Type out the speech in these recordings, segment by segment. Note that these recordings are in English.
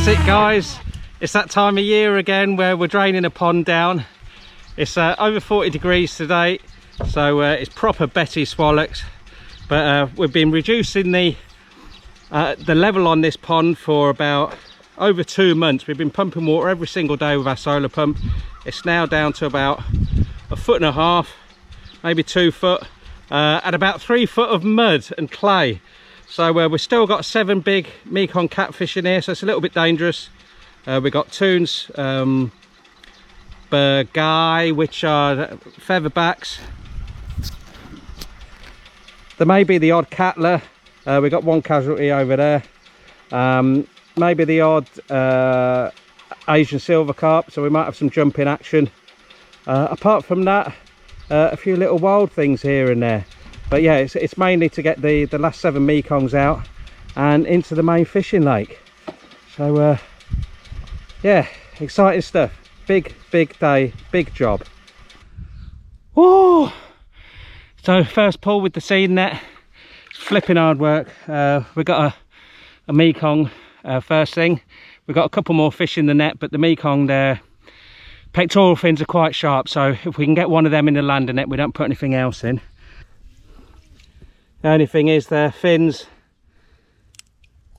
That's it, guys. It's that time of year again where we're draining a pond down. It's over 40 degrees today, so it's proper Betty swallows. But we've been reducing the level on this pond for about over 2 months. We've been pumping water every single day with our solar pump. It's now down to about 1.5 foot, maybe 2 foot, and about 3 foot of mud and clay. So we've still got 7 big Mekong catfish in here, so it's a little bit dangerous. We've got Toons, Guy, which are featherbacks. There may be the odd cattler. We've got 1 casualty over there. Maybe the odd Asian silver carp, so we might have some jumping action. Apart from that, a few little wild things here and there. But yeah, it's mainly to get the last 7 Mekongs out and into the main fishing lake. So yeah, exciting stuff. Big day, big job. Whoa! So first pull with the seed net. It's flipping hard work. We've got a Mekong first thing. We've got a couple more fish in the net, but the Mekong, their pectoral fins are quite sharp, so if we can get one of them in the lander net, we don't put anything else in. The only thing is their fins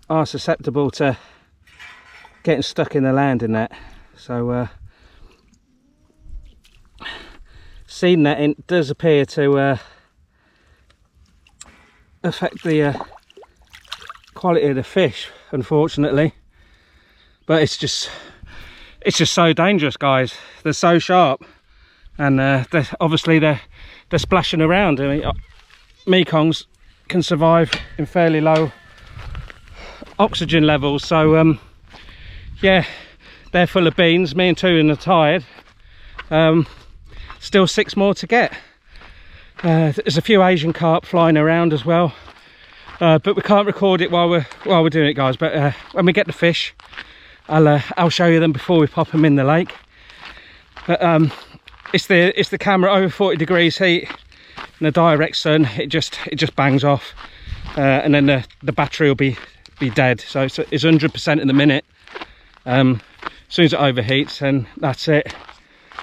are susceptible to getting stuck in the lander net, so seed netting does appear to affect the quality of the fish, unfortunately. But it's just so dangerous, guys. They're so sharp, and obviously they're splashing around. I mean, Mekongs can survive in fairly low oxygen levels, so yeah, they're full of beans. Me and Toon are tired. Still 6 more to get. There's a few Asian carp flying around as well, but we can't record it while we're doing it, guys. But when we get the fish, I'll show you them before we pop them in the lake. But it's the camera over 40 degrees heat in the direct sun. It just bangs off, and then the battery will be dead. So it's 100% in the minute. As soon as it overheats, and that's it.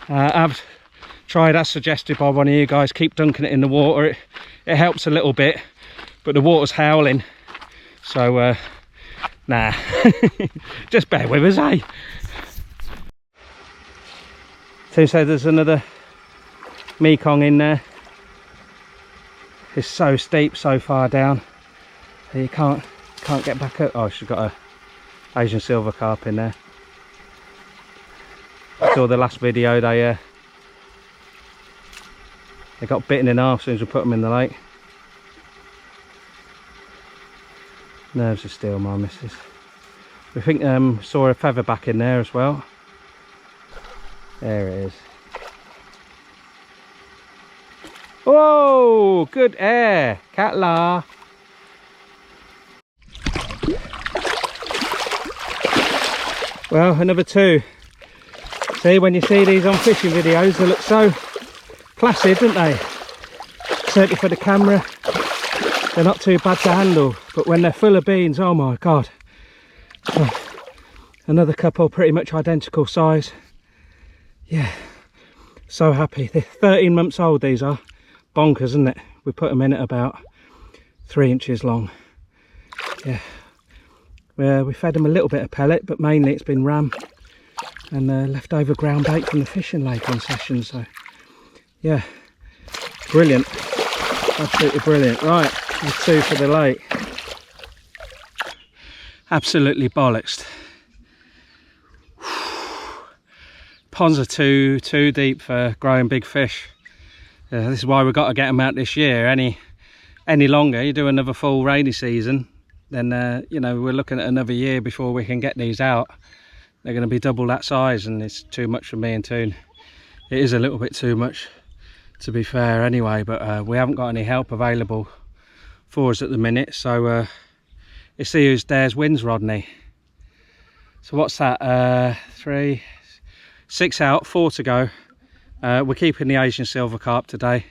I've tried, as suggested by one of you guys, keep dunking it in the water. It helps a little bit, but the water's howling, so nah. Just bear with us, eh? Toon said there's another Mekong in there. It's so steep, so far down, you can't get back up. Oh, she's got a Asian silver carp in there. I saw the last video, they got bitten in half as soon as we put them in the lake. Nerves of steel, my missus. We think saw a featherback in there as well. There it is. Whoa, good air, catla. Well, another 2. See, when you see these on fishing videos, they look so placid, don't they? Certainly for the camera, they're not too bad to handle, but when they're full of beans, oh my god. Oh, another couple pretty much identical size. Yeah, so happy. They're 13 months old, these are. Bonkers, isn't it? We put them in at about 3 inches long. Yeah, we fed them a little bit of pellet, but mainly it's been ram and leftover ground bait from the fishing lake on session. So yeah, brilliant, absolutely brilliant. Right, there's 2 for the lake. Absolutely bollocksed. Ponds are too deep for growing big fish. This is why we've got to get them out this year. Any longer, you do another full rainy season, then you know, we're looking at another year before we can get these out. They're going to be double that size, and it's too much for me and Toon. It is a little bit too much, to be fair, anyway. But we haven't got any help available for us at the minute, so you see who's there's wins, Rodney. So what's that? 3, 6 out, 4 to go. We're keeping the Asian silver carp today.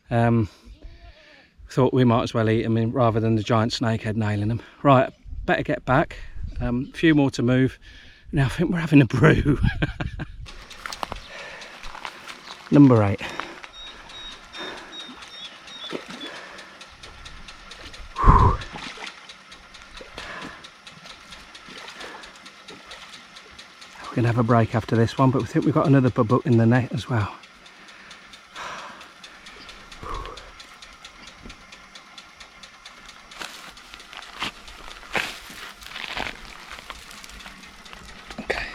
Thought we might as well eat them rather than the giant snakehead nailing them. Right, better get back A few more to move. Now I think we're having a brew. Number 8. We're going to have a break after this one, but we think we've got another bubuk in the net as well. Okay.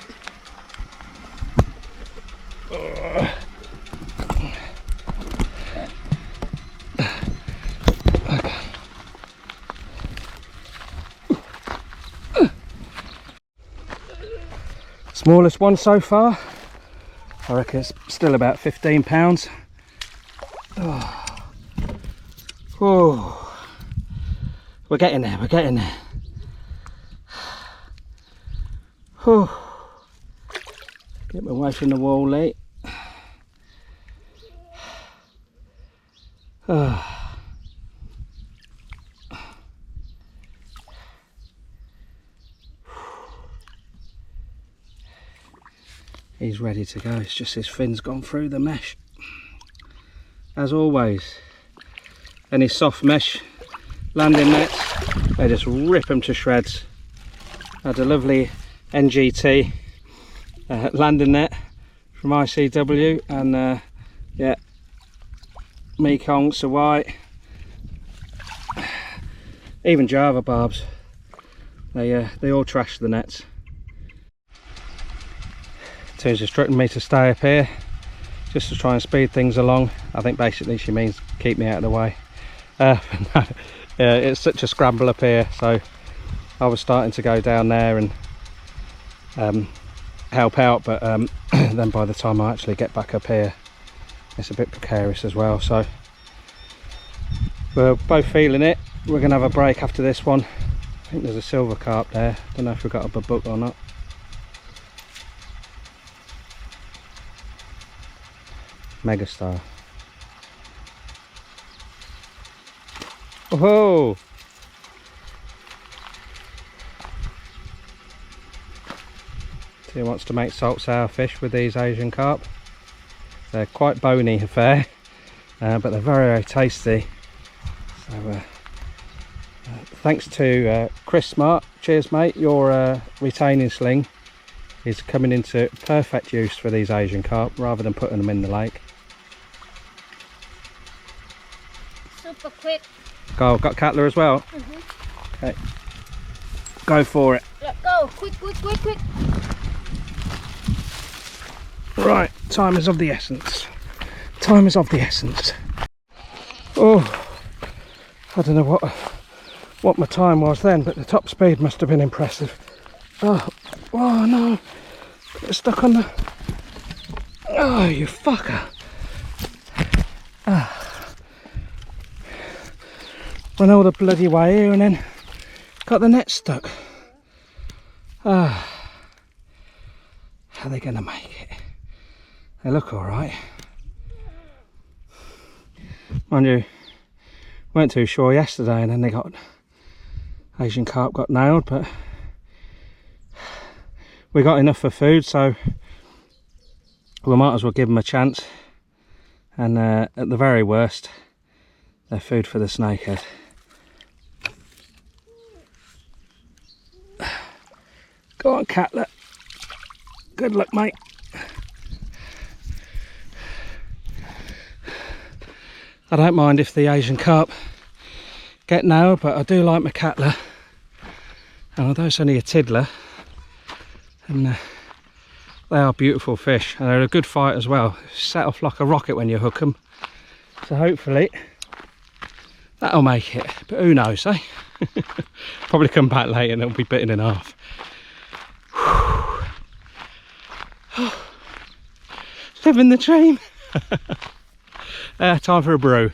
Smallest one so far. I reckon it's still about 15 pounds. Oh. Oh. We're getting there, we're getting there. Oh. Get me away from the wall, Leigh. Oh. He's ready to go. It's just his fin's gone through the mesh. As always, any soft mesh landing nets, they just rip them to shreds. I had a lovely NGT landing net from ICW, and yeah, Mekong, so white, even Java barbs. They all trash the nets. Toon's instructing me to stay up here just to try and speed things along. I think basically she means keep me out of the way. No, it's such a scramble up here, so I was starting to go down there and help out, but then by the time I actually get back up here, it's a bit precarious as well. So we're both feeling it. We're going to have a break after this one. I think there's a silver carp there. Don't know if we've got a bubuk or not. Megastar. Oh! He wants to make salt sour fish with these Asian carp. They're quite bony affair, but they're very, very tasty. So thanks to Chris Smart. Cheers, mate. Your retaining sling is coming into perfect use for these Asian carp rather than putting them in the lake. Super quick. Go, got Catler as well? Okay. Go for it. Let's go. Quick, quick, quick, quick. Right, time is of the essence. Time is of the essence. Oh, I don't know what my time was then, but the top speed must have been impressive. Oh no, get stuck on the... Oh, you fucker. Run all the bloody way here and then got the net stuck. How are they going to make it? They look alright. Mind you, weren't too sure yesterday, and then they got... Asian carp got nailed, but we got enough for food, so we might as well give them a chance. And at the very worst, they're food for the snakehead. Go on, Catler. Good luck, mate. I don't mind if the Asian carp get nailed, but I do like my Catler. And although it's only a tiddler, and they are beautiful fish, and they're a good fight as well. Set off like a rocket when you hook them. So hopefully that'll make it, but who knows, eh? Probably come back later and it'll be bitten in half. Living the dream. Time for a brew.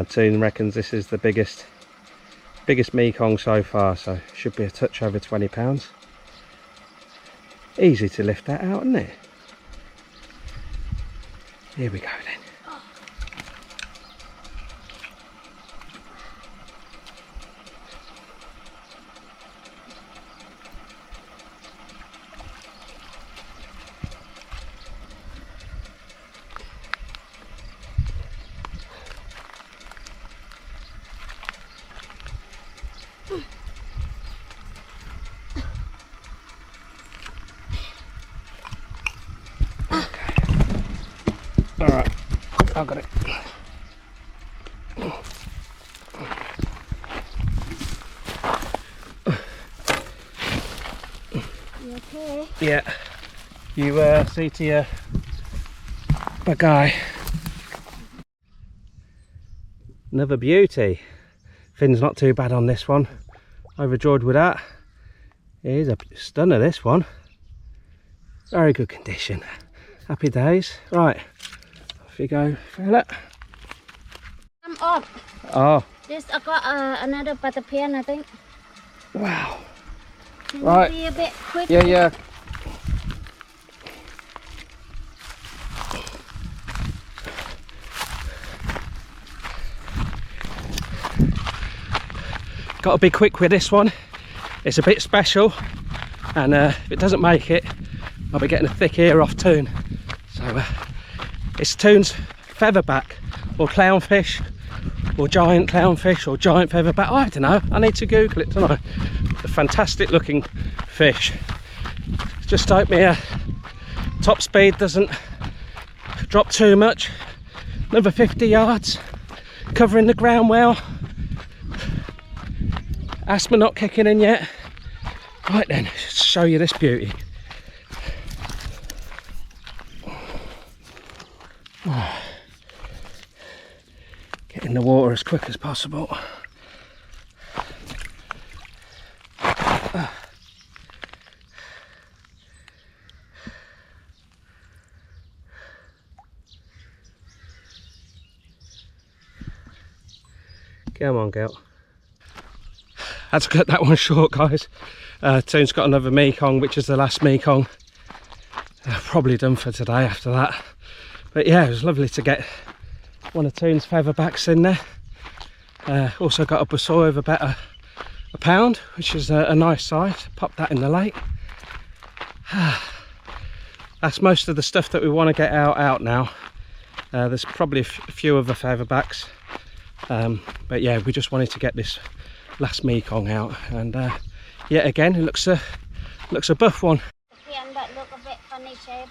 Toon reckons this is the biggest Mekong so far, so should be a touch over 20 pounds. Easy to lift that out, isn't it? Here we go then. I got it. You okay? Yeah. You see to your big guy. Another beauty. Fin's not too bad on this one. Overjoyed with that. He's a stunner, this one. Very good condition. Happy days. Right, off you go, fella. I'm up. Oh, This I got another butter pen, I think. wow. Can Right. you be a bit quick? Yeah. Got to be quick with this one. It's a bit special, and if it doesn't make it, I'll be getting a thick ear off Toon. So it's Toon's featherback, or clownfish, or giant clownfish, or giant featherback. I don't know. I need to Google it, don't I? A fantastic looking fish. Just hope my top speed doesn't drop too much. Another 50 yards, covering the ground well. Asthma not kicking in yet. Right then, let's show you this beauty. Get in the water as quick as possible. Come on, girl. Had to cut that one short, guys. Toon's got another Mekong, which is the last Mekong. Probably done for today after that. But yeah, it was lovely to get one of Toon's featherbacks in there. Also got a Bussoy of about a pound, which is a nice size. Pop that in the lake. That's most of the stuff that we want to get out now. There's probably a few other featherbacks. But yeah, we just wanted to get this last Mekong out, and yet again it looks a buff one. The pen that look a bit funny shape.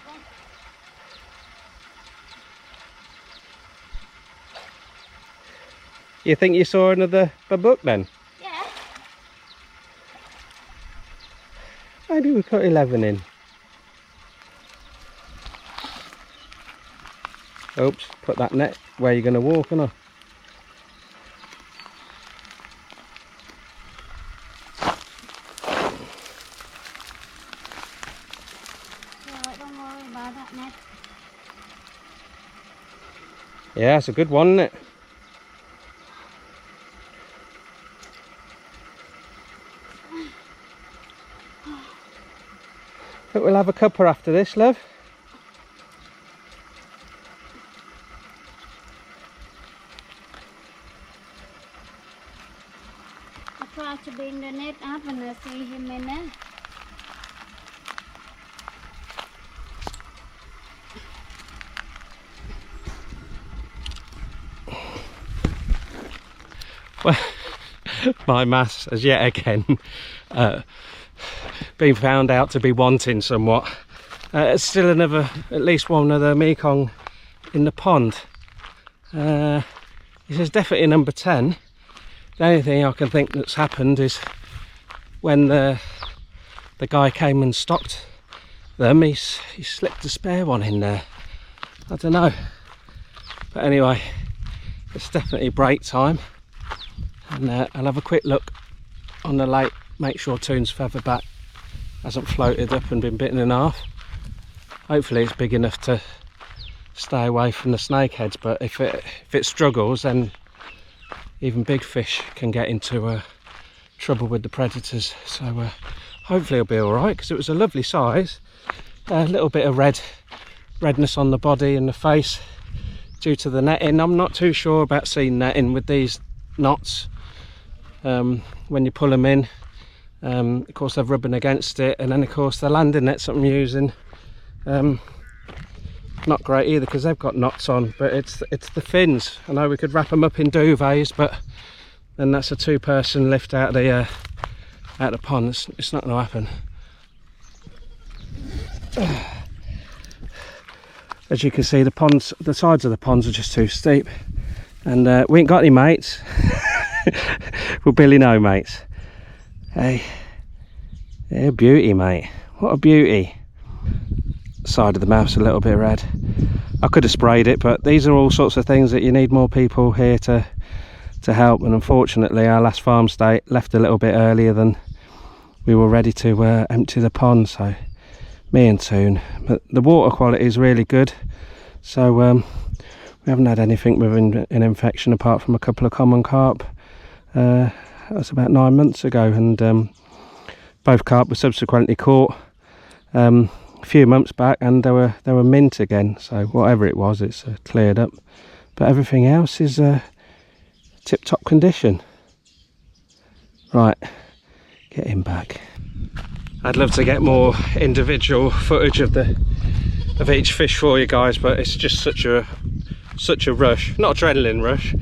You think you saw another babook then? Yeah. Maybe we put 11 in. Oops, put that net where you're going to walk, and Don't worry about that net. yeah, it's a good one, isn't it? Think we'll have a cuppa after this, love. I try to bring the net up and I see him in there. Well, my mass has yet again been found out to be wanting somewhat. It's still at least one other Mekong in the pond. This is definitely number 10. The only thing I can think that's happened is when the guy came and stocked them, he slipped a spare one in there. I don't know. But anyway, it's definitely break time. And I'll have a quick look on the lake, make sure Toon's featherback hasn't floated up and been bitten in half. Hopefully it's big enough to stay away from the snakeheads, but if it struggles, then even big fish can get into trouble with the predators. So hopefully it'll be all right, because it was a lovely size. A little bit of redness on the body and the face due to the netting. I'm not too sure about seeing netting with these knots. When you pull them in, of course they're rubbing against it, and then of course the landing nets that I'm using, not great either, because they've got knots on. But it's the fins. I know we could wrap them up in duvets, but then that's a 2-person lift out of the pond. It's not going to happen. as you can see, the ponds, the sides of the ponds are just too steep, and we ain't got any mates. Well, Billy, no mates. Hey, yeah, beauty, mate. What a beauty. Side of the mouth's a little bit red. I could have sprayed it, but these are all sorts of things that you need more people here to help, and unfortunately our last farm stay left a little bit earlier than we were ready to empty the pond, so me and Toon. But the water quality is really good, so we haven't had anything with an infection apart from a couple of common carp. That was about 9 months ago, and both carp were subsequently caught a few months back, and they were mint again, so whatever it was, it's cleared up. But everything else is tip-top condition. Right, get him back. I'd love to get more individual footage of each fish for you guys, but it's just such a rush, not adrenaline rush,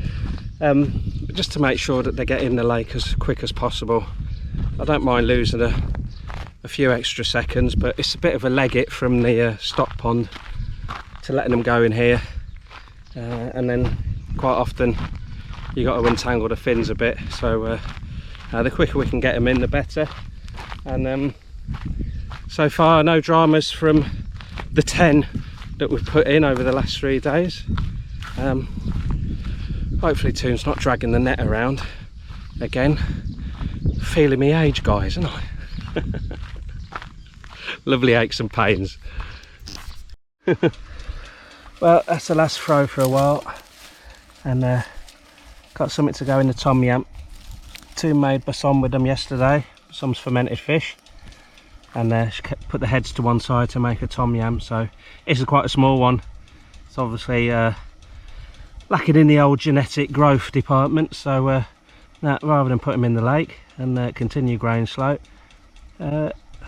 but just to make sure that they get in the lake as quick as possible. I don't mind losing a few extra seconds, but it's a bit of a leg it from the stock pond to letting them go in here, and then quite often you got to untangle the fins a bit, so the quicker we can get them in, the better. And so far, no dramas from the 10 that we've put in over the last 3 days. Hopefully Toon's not dragging the net around again. Feeling me age, guys, aren't I? Lovely aches and pains. Well, that's the last throw for a while, and got something to go in the tom yam. Toon made basson with them yesterday, some fermented fish, and put the heads to one side to make a tom yam. So it's quite a small one. It's obviously lacking in the old genetic growth department, so rather than put them in the lake and continue growing slow,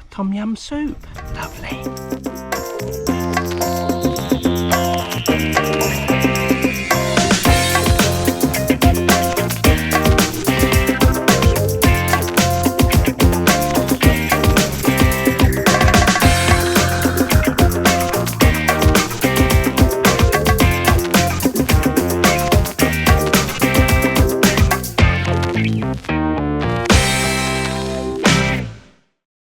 tom yam soup. Lovely.